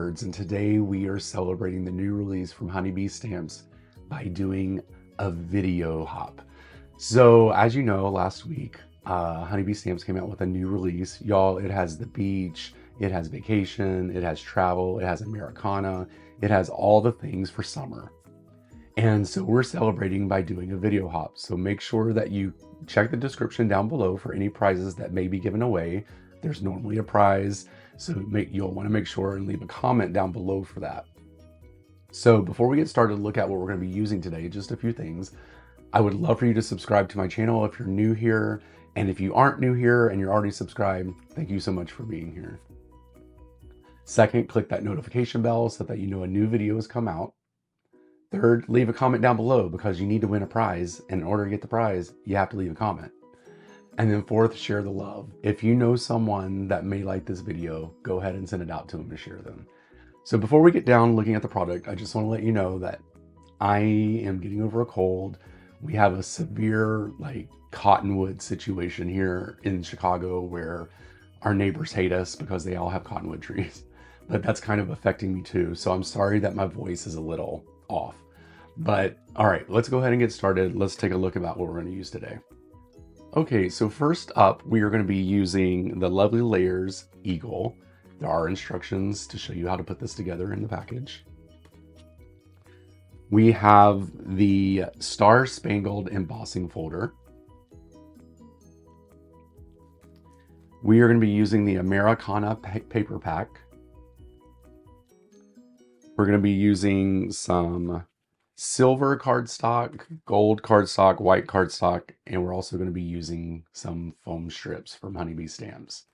nerds, and today we are celebrating the new release from Honeybee Stamps by doing a video hop. So as you know, last week Honeybee Stamps came out with a new release. Y'all, it has the beach, it has vacation, it has travel, it has Americana, it has all the things for summer. And so we're celebrating by doing a video hop. So make sure that you check the description down below for any prizes that may be given away. There's normally a prize, so you'll want to make sure and leave a comment down below for that. So before we get started, look at what we're going to be using today, just a few things. I would love for you to subscribe to my channel if you're new here. And if you aren't new here and you're already subscribed, thank you so much for being here. Second, click that notification bell so that you know a new video has come out. Third, leave a comment down below because you need to win a prize. And in order to get the prize, you have to leave a comment. And then fourth, share the love. If you know someone that may like this video, go ahead and send it out to them to share them. So before we get down looking at the product, I just want to let you know that I am getting over a cold. We have a severe cottonwood situation here in Chicago where our neighbors hate us because they all have cottonwood trees. But that's kind of affecting me too. So I'm sorry that my voice is a little off. But all right, let's go ahead and get started. Let's take a look about what we're going to use today. Okay, so first up, we are going to be using the Lovely Layers Eagle. There are instructions to show you how to put this together in the package. We have the Star Spangled embossing folder. We are going to be using the Americana paper pack. We're going to be using some silver cardstock, gold cardstock, white cardstock, and we're also going to be using some foam strips from Honeybee Stamps.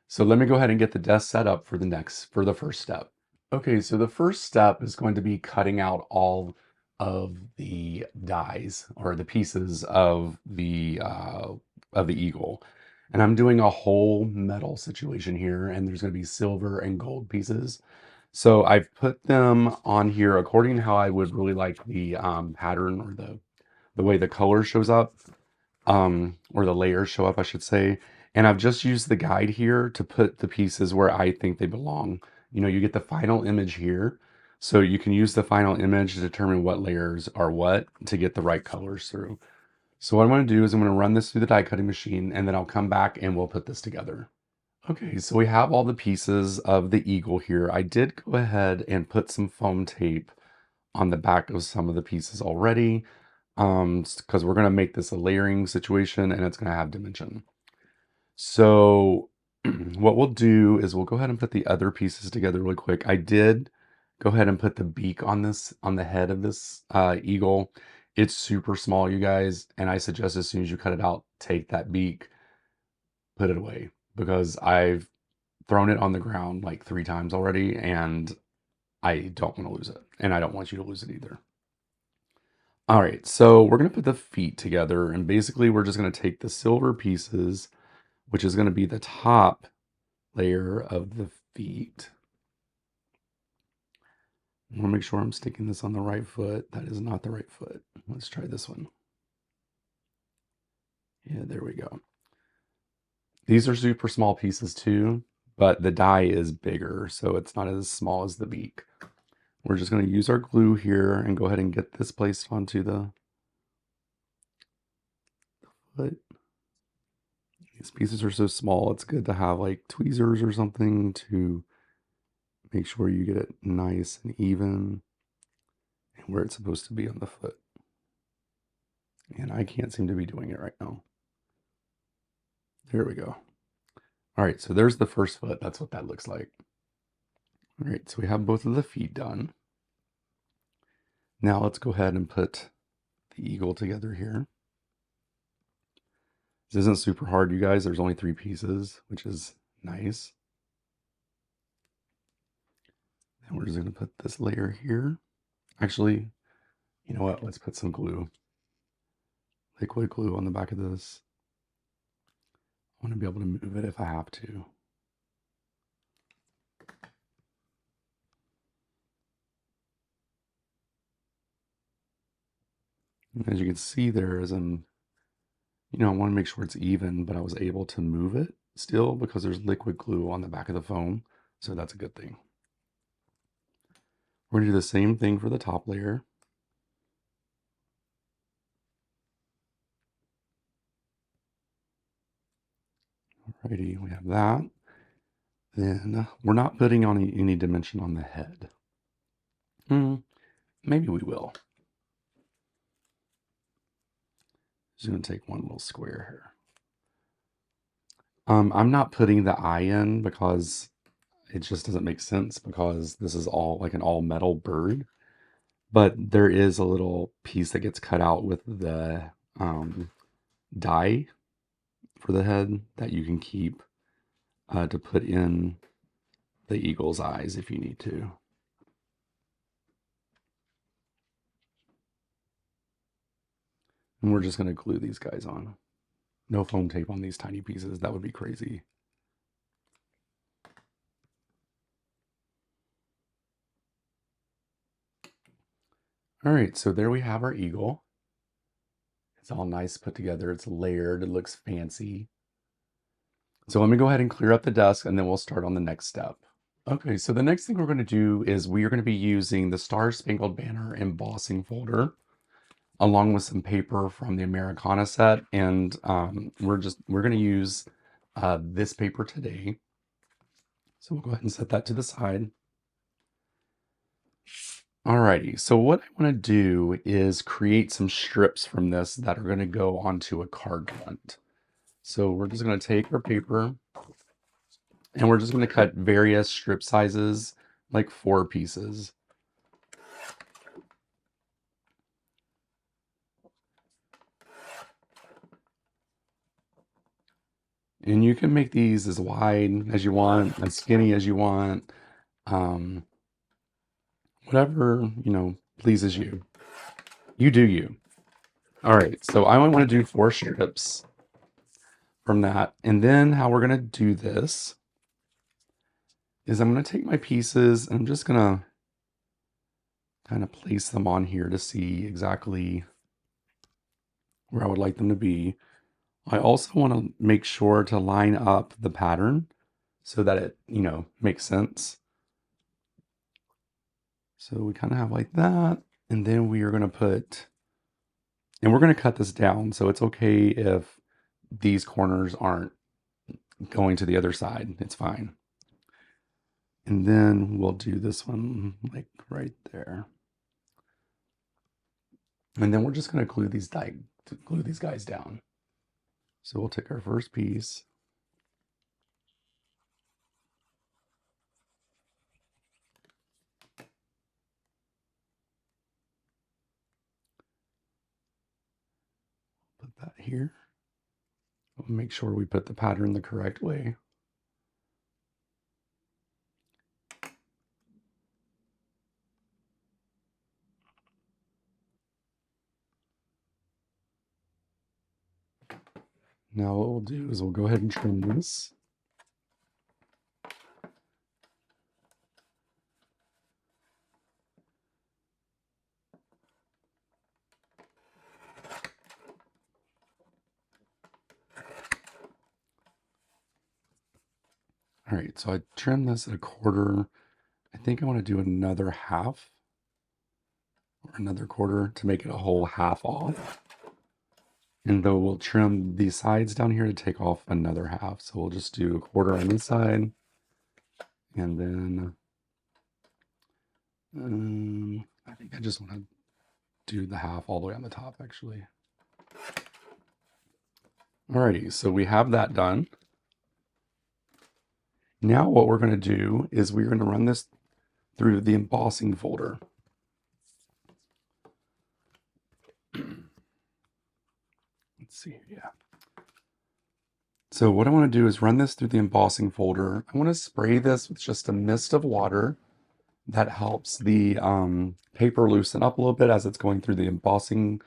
So let me go ahead and get the desk set up for the first step. Okay, so the first step is going to be cutting out all of the dies or the pieces of the eagle. And I'm doing a whole metal situation here, and there's going to be silver and gold pieces. So I've put them on here according to how I would really like the pattern or the way the color shows up, or the layers show up, I should say. And I've just used the guide here to put the pieces where I think they belong. You know, you get the final image here. So you can use the final image to determine what layers are what to get the right colors through. So what I'm going to do is I'm going to run this through the die cutting machine, and then I'll come back and we'll put this together. Okay, so we have all the pieces of the eagle here. I did go ahead and put some foam tape on the back of some of the pieces already, because we're going to make this a layering situation and it's going to have dimension. So what we'll do is we'll go ahead and put the other pieces together really quick. I did go ahead and put the beak on the head of this eagle. It's super small, you guys, and I suggest as soon as you cut it out, take that beak, put it away, because I've thrown it on the ground like 3 times already and I don't want to lose it, and I don't want you to lose it either. All right, so we're going to put the feet together, and basically we're just going to take the silver pieces, which is going to be the top layer of the feet. I want to make sure I'm sticking this on the right foot. That is not the right foot. Let's try this one. Yeah, there we go. These are super small pieces too, but the die is bigger, so it's not as small as the beak. We're just going to use our glue here and go ahead and get this placed onto the foot. These pieces are so small, it's good to have like tweezers or something to make sure you get it nice and even and where it's supposed to be on the foot. And I can't seem to be doing it right now. There we go. All right, so there's the first foot. That's what that looks like. All right, so we have both of the feet done. Now let's go ahead and put the eagle together here. This isn't super hard, you guys. There's only 3 pieces, which is nice. And we're just going to put this layer here. Actually, you know what? Let's put some glue. Liquid glue on the back of this. I want to be able to move it if I have to. And as you can see there, as I'm, I want to make sure it's even, but I was able to move it still because there's liquid glue on the back of the foam. So that's a good thing. We're gonna do the same thing for the top layer. Alrighty, we have that. Then we're not putting on any dimension on the head. Maybe we will. Just gonna take one little square here. I'm not putting the eye in because it just doesn't make sense, because this is all like an all metal bird. But there is a little piece that gets cut out with the die for the head that you can keep to put in the eagle's eyes if you need to. And we're just going to glue these guys on. No foam tape on these tiny pieces. That would be crazy. All right, so there we have our eagle. It's all nice put together. It's layered. It looks fancy. So let me go ahead and clear up the desk, and then we'll start on the next step. Okay, so the next thing we're going to do is we are going to be using the Star Spangled Banner embossing folder, along with some paper from the Americana set, and we're going to use this paper today. So we'll go ahead and set that to the side. Alrighty, so what I want to do is create some strips from this that are going to go onto a card front. So we're just going to take our paper, and we're just going to cut various strip sizes, like 4 pieces. And you can make these as wide as you want, as skinny as you want. Whatever, pleases you. You do you. All right, so I only want to do 4 strips from that. And then how we're going to do this is I'm going to take my pieces and I'm just going to kind of place them on here to see exactly where I would like them to be. I also want to make sure to line up the pattern so that it, makes sense. So we kind of have like that. And then we are going to we're going to cut this down. So it's okay if these corners aren't going to the other side. It's fine. And then we'll do this one like right there. And then we're just going to glue these guys down. So we'll take our first piece. Put that here. We'll make sure we put the pattern the correct way. Now what we'll do is we'll go ahead and trim this. All right, so I trimmed this at 1/4. I think I want to do another half or another 1/4 to make it a whole half off. And though we'll trim the sides down here to take off another half. So we'll just do 1/4 on this side. And then I think I just want to do the half all the way on the top, actually. Alrighty, so we have that done. Now what we're going to do is we're going to run this through the embossing folder. Let's see, yeah. So what I want to do is run this through the embossing folder. I want to spray this with just a mist of water that helps the paper loosen up a little bit as it's going through the embossing,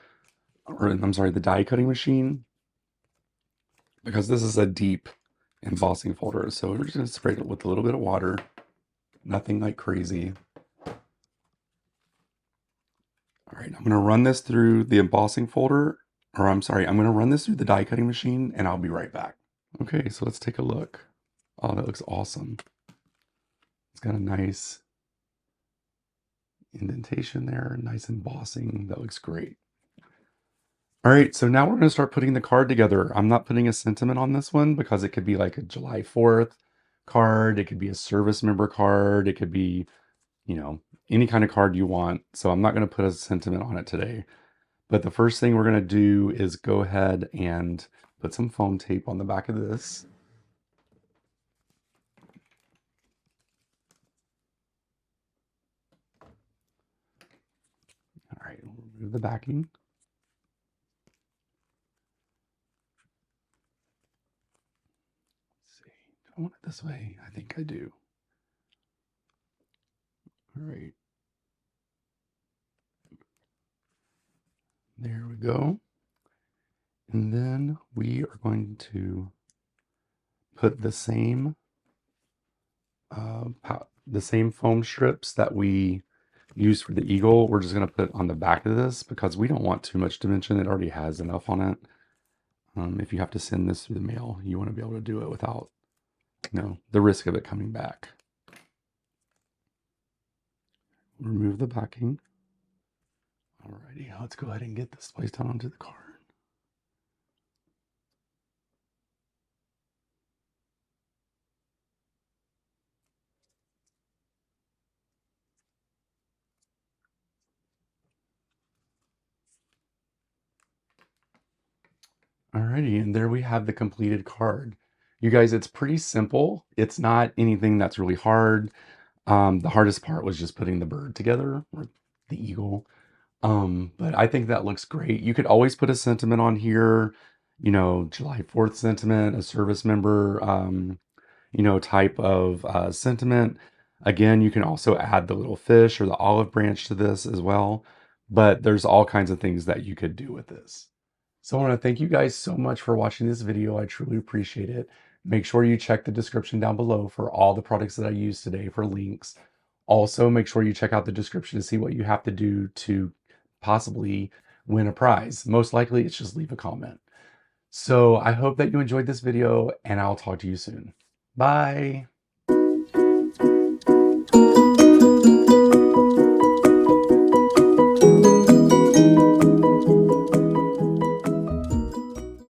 or I'm sorry, the die cutting machine, because this is a deep embossing folder. So we're just going to spray it with a little bit of water, nothing like crazy. All right, I'm going to run this through the embossing folder, or I'm sorry, I'm going to run this through the die cutting machine and I'll be right back. Okay, so let's take a look. Oh, that looks awesome. It's got a nice indentation there, nice embossing. That looks great. All right, so now we're going to start putting the card together. I'm not putting a sentiment on this one because it could be like a July 4th card. It could be a service member card. It could be, you know, any kind of card you want. So I'm not going to put a sentiment on it today. But the first thing we're going to do is go ahead and put some foam tape on the back of this. All right, we'll remove the backing. Let's see, do I want it this way? I think I do. All right. There we go. And then we are going to put the same foam strips that we used for the eagle. We're just going to put on the back of this because we don't want too much dimension. It already has enough on it. If you have to send this through the mail, you want to be able to do it without, the risk of it coming back. Remove the backing. Alrighty, let's go ahead and get this placed down onto the card. Alrighty, and there we have the completed card. You guys, it's pretty simple. It's not anything that's really hard. The hardest part was just putting the bird together, or the eagle. But I think that looks great. You could always put a sentiment on here, July 4th sentiment, a service member, type of sentiment. Again, you can also add the little fish or the olive branch to this as well. But there's all kinds of things that you could do with this. So I want to thank you guys so much for watching this video. I truly appreciate it. Make sure you check the description down below for all the products that I used today for links. Also, make sure you check out the description to see what you have to do to possibly win a prize. Most likely, it's just leave a comment. So I hope that you enjoyed this video, and I'll talk to you soon. Bye.